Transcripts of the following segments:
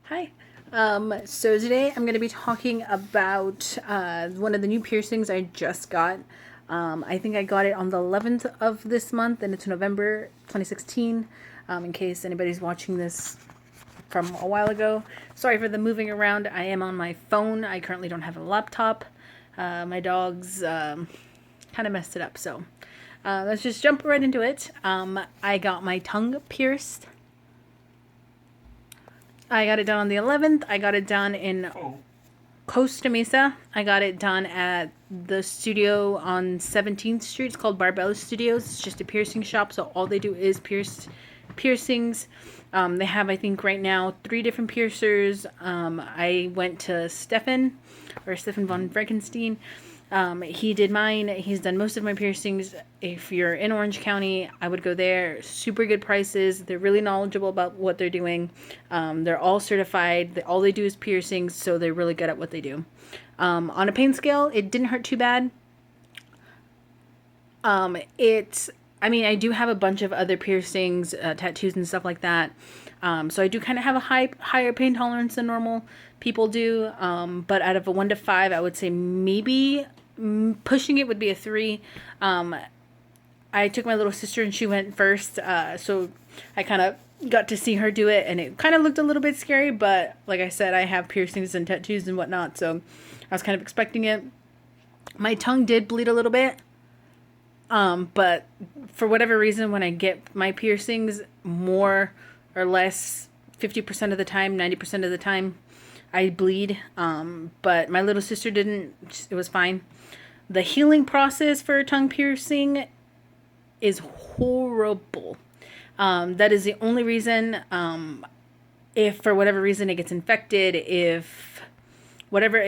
Hi. So today I'm going to be talking about one of the new piercings I just got. I think I got it on the 11th of this month, and it's November 2016. In case anybody's watching this from a while ago. Sorry for the moving around. I am on my phone. I currently don't have a laptop. My dog's kind of messed it up, so let's just jump right into it. I got my tongue pierced. I got it done on the 11th. I got it done in Costa, Mesa. I got it done at the studio on 17th Street. It's called Barbella Studios. It's just a piercing shop, so all they do is piercings. They have, I think, right now 3 different piercers. I went to Stefan von Frankenstein. He did mine. He's done most of my piercings. If you're in Orange County, I would go there. Super good prices. They're really knowledgeable about what they're doing. They're all certified. All they do is piercings, so they're really good at what they do. On a pain scale, it didn't hurt too bad. I do have a bunch of other piercings, tattoos and stuff like that. So I do kind of have a higher pain tolerance than normal people do. But out of a 1 to 5, I would say maybe pushing it would be a 3. I took my little sister and she went first. So I kind of got to see her do it, and it kind of looked a little bit scary. But like I said, I have piercings and tattoos and whatnot, so I was kind of expecting it. My tongue did bleed a little bit. But for whatever reason, when I get my piercings, more or less 50% of the time, 90% of the time, I bleed. But my little sister didn't. It was fine. The healing process for a tongue piercing is horrible. That is the only reason, if for whatever reason it gets infected, if whatever,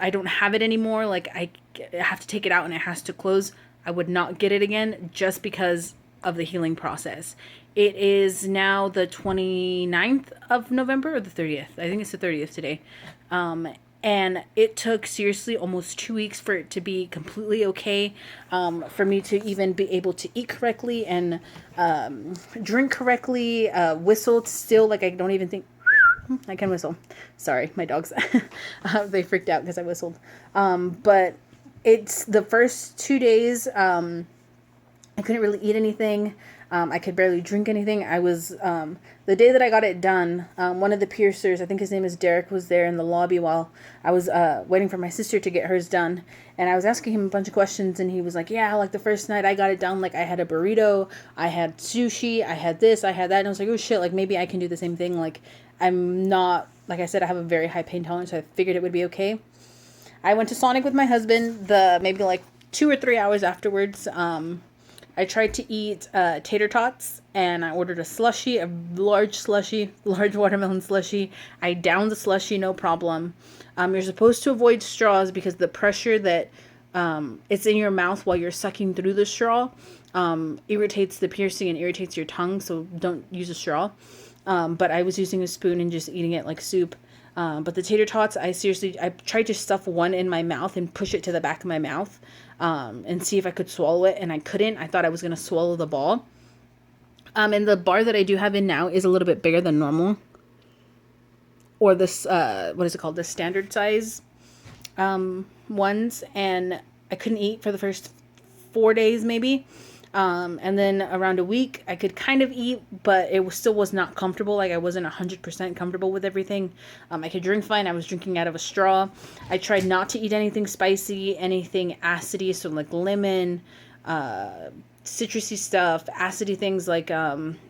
I don't have it anymore. Like I have to take it out and it has to close. I would not get it again just because of the healing process. It is now the 29th of November or the 30th. I think it's the 30th today. And it took seriously almost 2 weeks for it to be completely okay, for me to even be able to eat correctly and drink correctly, whistle still. Like I don't even think I can whistle. Sorry, my dogs. They freaked out because I whistled. But it's the first 2 days, I couldn't really eat anything. I could barely drink anything. I was, the day that I got it done, one of the piercers, I think his name is Derek, was there in the lobby while I was waiting for my sister to get hers done. And I was asking him a bunch of questions, and he was like, yeah, like the first night I got it done, like I had a burrito, I had sushi, I had this, I had that. And I was like, oh shit, like maybe I can do the same thing. Like I'm not, like I said, I have a very high pain tolerance, so I figured it would be okay. I went to Sonic with my husband maybe like 2 or 3 hours afterwards. I tried to eat tater tots, and I ordered a large watermelon slushie. I downed the slushie, no problem. You're supposed to avoid straws because the pressure that it's in your mouth while you're sucking through the straw irritates the piercing and irritates your tongue, so don't use a straw. But I was using a spoon and just eating it like soup. But the tater tots, I tried to stuff one in my mouth and push it to the back of my mouth, and see if I could swallow it, and I couldn't. I thought I was going to swallow the ball. And the bar that I do have in now is a little bit bigger than normal. Or this, what is it called? The standard size, ones. And I couldn't eat for the first 4 days, maybe. And then around a week, I could kind of eat, but it still was not comfortable. Like I wasn't 100% comfortable with everything. I could drink fine. I was drinking out of a straw. I tried not to eat anything spicy, anything acidy, so like lemon, citrusy stuff, acidy things like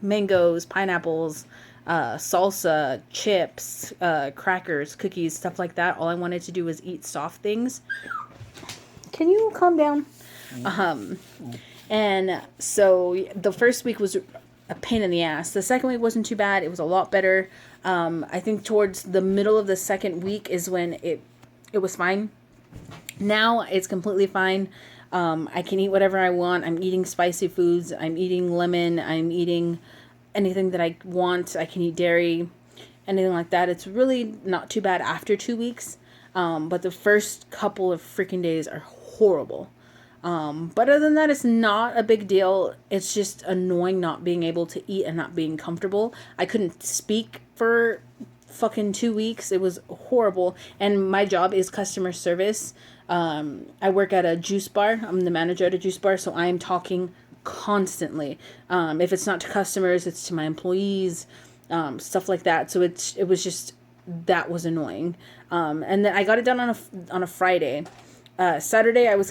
mangoes, pineapples, salsa, chips, crackers, cookies, stuff like that. All I wanted to do was eat soft things. Can you calm down? And so the first week was a pain in the ass. The second week wasn't too bad. It was a lot better. I think towards the middle of the second week is when it was fine. Now it's completely fine. I can eat whatever I want. I'm eating spicy foods. I'm eating lemon. I'm eating anything that I want. I can eat dairy, anything like that. It's really not too bad after 2 weeks. But the first couple of freaking days are horrible. But other than that, it's not a big deal. It's just annoying not being able to eat and not being comfortable. I couldn't speak for fucking 2 weeks. It was horrible. And my job is customer service. I work at a juice bar. I'm the manager at a juice bar, so I am talking constantly. If it's not to customers, it's to my employees, stuff like that. So it was just, that was annoying. And then I got it done on a Friday. Saturday I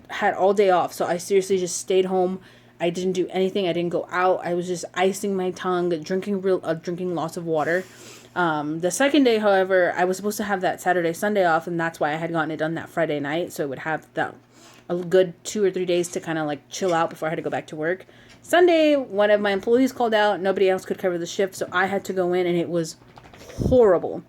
had all day off, so I seriously just stayed home. I didn't do anything. I didn't go out. I was just icing my tongue, drinking lots of water. The second day, however, I was supposed to have that Saturday, Sunday off, and that's why I had gotten it done that Friday night, so I would have a good 2 or 3 days to kind of like chill out before I had to go back to work. Sunday, one of my employees called out. Nobody else could cover the shift, so I had to go in, and it was horrible.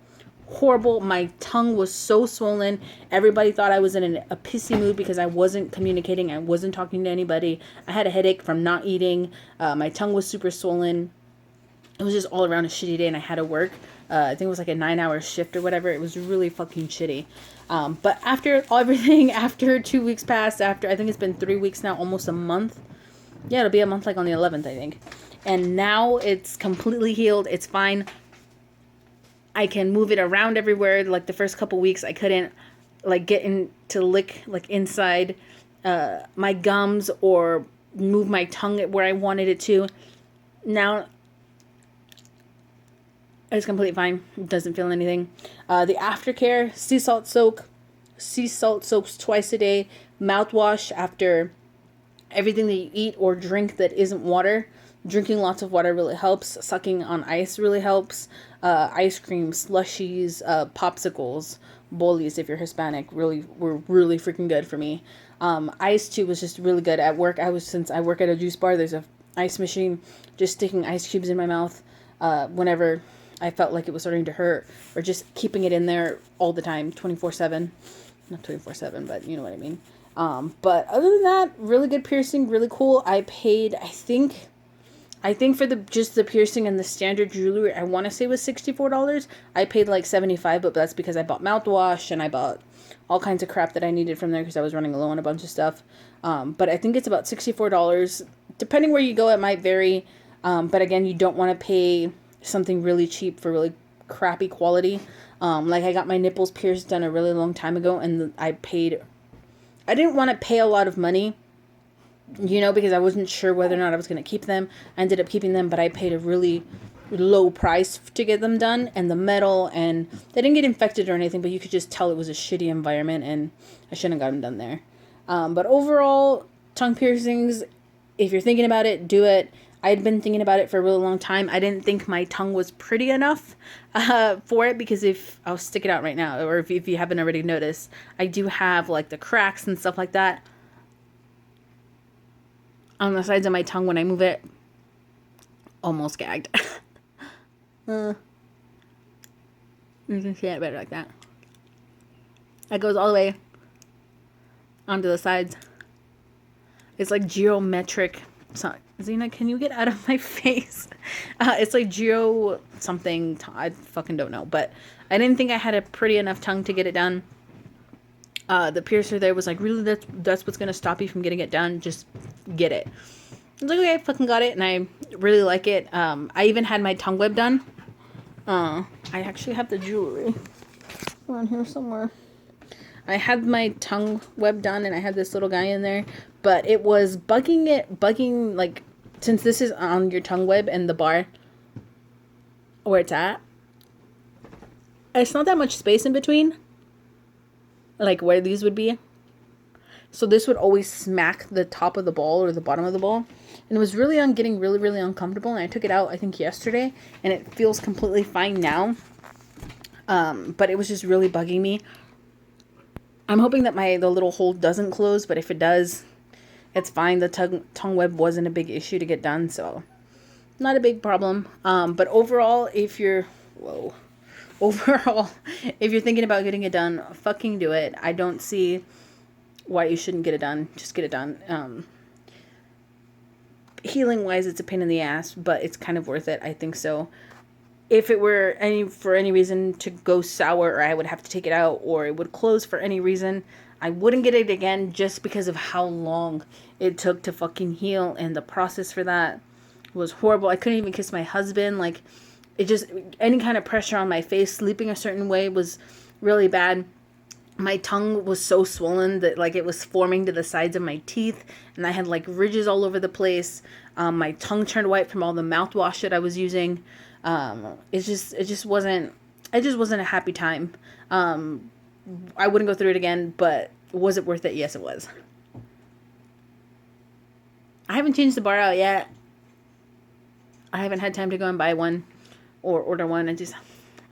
Horrible. My tongue was so swollen. Everybody thought I was in a pissy mood because I wasn't communicating. I wasn't talking to anybody. I had a headache from not eating. My tongue was super swollen. It was just all around a shitty day, and I had to work. I think it was like a 9-hour shift or whatever. It was really fucking shitty. But after everything, after 2 weeks passed, after I think it's been 3 weeks now, almost a month. Yeah, it'll be a month like on the 11th, I think. And now it's completely healed. It's fine. I can move it around everywhere. Like the first couple weeks, I couldn't like get in to lick like inside my gums or move my tongue where I wanted it to. Now it's completely fine. It doesn't feel anything. The Aftercare sea salt soaps twice a day, mouthwash after everything that you eat or drink that isn't water. Drinking lots of water really helps. Sucking on ice really helps. Ice cream, slushies, popsicles, bolis if you're Hispanic were really freaking good for me. Ice too was just really good at work. Since I work at a juice bar, there's a ice machine. Just sticking ice cubes in my mouth whenever I felt like it was starting to hurt, or just keeping it in there all the time, 24/7. Not 24/7, but you know what I mean. But other than that, really good piercing, really cool. I paid, I think for the piercing and the standard jewelry, I want to say was $64. I paid like $75, but that's because I bought mouthwash and I bought all kinds of crap that I needed from there because I was running low on a bunch of stuff. But I think it's about $64. Depending where you go, it might vary. But again, you don't want to pay something really cheap for really crappy quality. Like I got my nipples pierced done a really long time ago, and I didn't want to pay a lot of money, because I wasn't sure whether or not I was going to keep them. I ended up keeping them, but I paid a really low price to get them done, and the metal, and they didn't get infected or anything, but you could just tell it was a shitty environment, and I shouldn't have got them done there. But overall, tongue piercings, if you're thinking about it, do it. I'd been thinking about it for a really long time. I didn't think my tongue was pretty enough for it, because I'll stick it out right now, or if you haven't already noticed, I do have like the cracks and stuff like that on the sides of my tongue when I move it. Almost gagged. You can see it better like that. That goes all the way onto the sides. It's like geometric. So, Zena, can you get out of my face? It's like geo something. I fucking don't know. But I didn't think I had a pretty enough tongue to get it done. The piercer there was like, really, that's what's going to stop you from getting it done? Just get it. I was like, okay, I fucking got it. And I really like it. I even had my tongue web done. I actually have the jewelry around here somewhere. I had my tongue web done, and I had this little guy in there. But it was bugging, like, since this is on your tongue web and the bar where it's at, it's not that much space in between, like where these would be. So this would always smack the top of the ball or the bottom of the ball. And it was getting really, really uncomfortable. And I took it out, I think, yesterday. And it feels completely fine now. But it was just really bugging me. I'm hoping that the little hole doesn't close. But if it does, it's fine. The tongue web wasn't a big issue to get done. So not a big problem. But overall, if you're thinking about getting it done, fucking do it. I don't see why you shouldn't get it done. Just get it done. Healing wise, it's a pain in the ass, but it's kind of worth it. I think so. If it were for any reason to go sour, or I would have to take it out, or it would close for any reason, I wouldn't get it again, just because of how long it took to fucking heal, and the process for that was horrible. I couldn't even kiss my husband. Like, it just, any kind of pressure on my face, sleeping a certain way was really bad. My tongue was so swollen that like it was forming to the sides of my teeth, and I had like ridges all over the place. My tongue turned white from all the mouthwash that I was using. It just wasn't a happy time. I wouldn't go through it again, but was it worth it? Yes, it was. I haven't changed the bar out yet. I haven't had time to go and buy one or order one.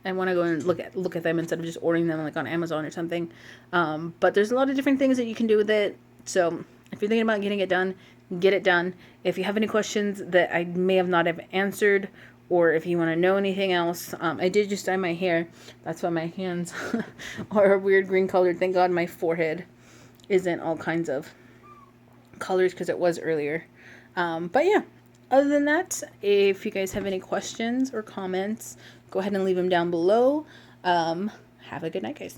I want to go and look at them instead of just ordering them like on Amazon or something. But there's a lot of different things that you can do with it. So if you're thinking about getting it done, get it done. If you have any questions that I may have not have answered, or if you want to know anything else, I did just dye my hair. That's why my hands are a weird green color. Thank God my forehead isn't all kinds of colors because it was earlier. But yeah, other than that, if you guys have any questions or comments, go ahead and leave them down below. Have a good night, guys.